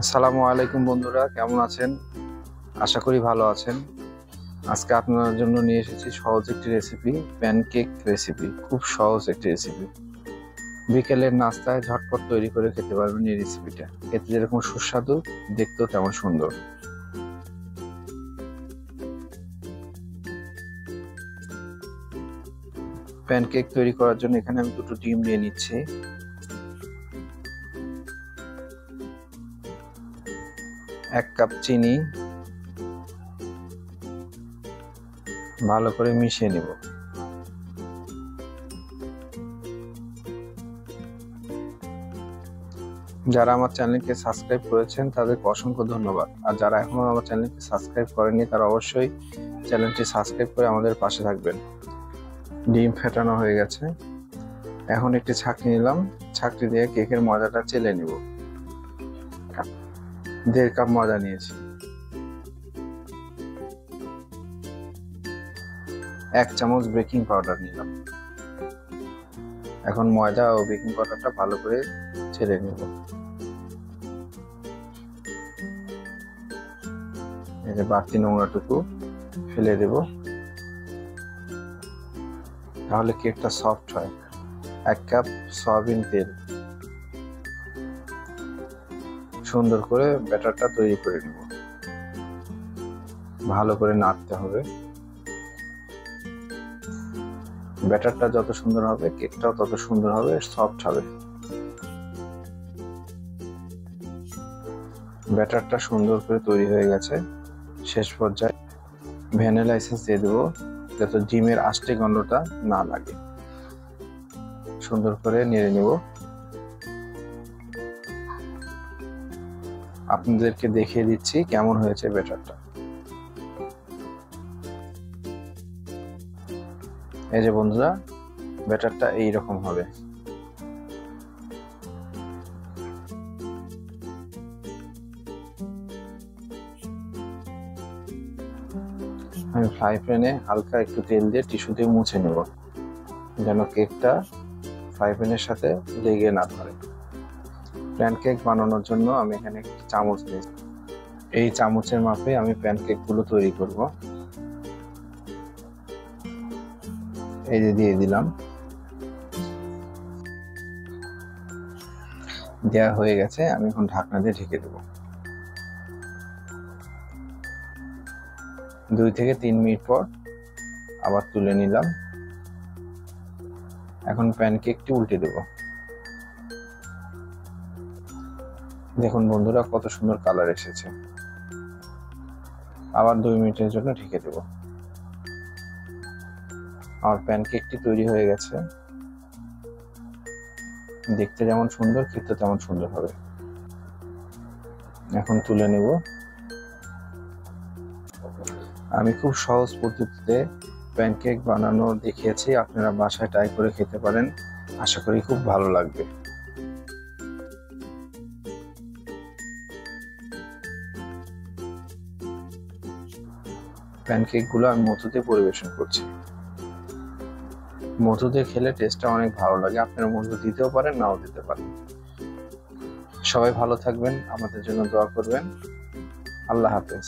আসসালামু আলাইকুম বন্ধুরা, কেমন আছেন? আশা করি ভালো আছেন। আজকে আপনাদের জন্য নিয়ে এসেছি সহজ একটি রেসিপি, প্যানকেক রেসিপি। খুব সহজ একটি রেসিপি, বিকেলের নাস্তায় ঝটপট তৈরি করে খেতে পারবেন এই রেসিপিটা। খেতে যেরকম সুস্বাদু, দেখতেও তেমন সুন্দর। প্যানকেক তৈরি করার জন্য এখানে আমি দুটো ডিম নিয়ে নিচ্ছি। এক কাপ চিনি ভালো করে মিশিয়ে নেব। যারা আমার চ্যানেলকে সাবস্ক্রাইব করেছেন তাদেরকে অসংখ্য ধন্যবাদ, আর যারা এখনো আমার চ্যানেলকে সাবস্ক্রাইব করেনি তারা অবশ্যই চ্যানেলটি সাবস্ক্রাইব করে আমাদের পাশে থাকবেন। ডিম ফেটানো হয়ে গেছে, এখন একটি ছাঁকনি নিলাম। ছাঁকনি দিয়ে কেকের ময়দাটা চেলে নিব। 1.5 কাপ ময়দা নিয়েছি। 1 চামচ বেকিং পাউডার নিলাম। এখন ময়দা ও বেকিং পাউডারটা ভালো করে চেলে নেব। এই যে বাড়তি নোংরাটুকু ফেলে দেব, তাহলে কেকটা সফট হয়। 1 কাপ সয়াবিন তেল, সুন্দর করে ব্যাটারটা তৈরি করে নেব। ভালো করে নাড়তে হবে। ব্যাটারটা যত সুন্দর হবে কেকটাও তত সুন্দর হবে, সফট হবে। ব্যাটারটা সুন্দর করে তৈরি হয়ে গেছে। শেষ পর্যায়ে ভ্যানিলা এসেন্স দিয়ে দেবো, যাতে ডিমের আষ্টে গন্ধটা না লাগে। সুন্দর করে নেড়ে নেব। আপনাদেরকে দেখিয়ে দিচ্ছি কেমন হয়েছে ব্যাটারটা। এই যে বন্ধুরা, ব্যাটারটা এইরকম হবে। আমি ফ্রাই প্যানে হালকা একটু তেল দিয়ে টিস্যু দিয়ে মুছে নেব, যেন কেকটা ফ্রাই প্যানের সাথে লেগে না ধরে। প্যানকেক বানানোর জন্য আমি এখানে একটি চামচ নিয়েছি। এই চামচের মাপে আমি প্যানকেকগুলো তৈরি করব। এই যে দিয়ে দিলাম। দেওয়া হয়ে গেছে, আমি এখন ঢাকনা দিয়ে ঢেকে দেব। 2 থেকে 3 মিনিট পর আবার তুলে নিলাম। এখন প্যানকেকটি উল্টে দেব। দেখুন বন্ধুরা, কত সুন্দর কালার এসেছে। আবার 2 মিনিটের জন্য ঢেকে দেব। আমার প্যানকেকটি তৈরি হয়ে গেছে। দেখতে যেমন সুন্দর, খেতে তেমন সুন্দর হবে। এখন তুলে নেব। আমি খুব সহজ পদ্ধতিতে প্যানকেক বানানো দেখিয়েছি, আপনারা বাসায় ট্রাই করে খেতে পারেন। আশা করি খুব ভালো লাগবে। প্যানকেকগুলো আমি মধু দিয়ে পরিবেশন করছি। মধু দিয়ে খেলে টেস্টটা অনেক ভালো লাগে। আপনারা মধু দিতেও পারেন, নাও দিতে পারেন। সবাই ভালো থাকবেন, আমাদের জন্য দোয়া করবেন। আল্লাহ হাফেজ।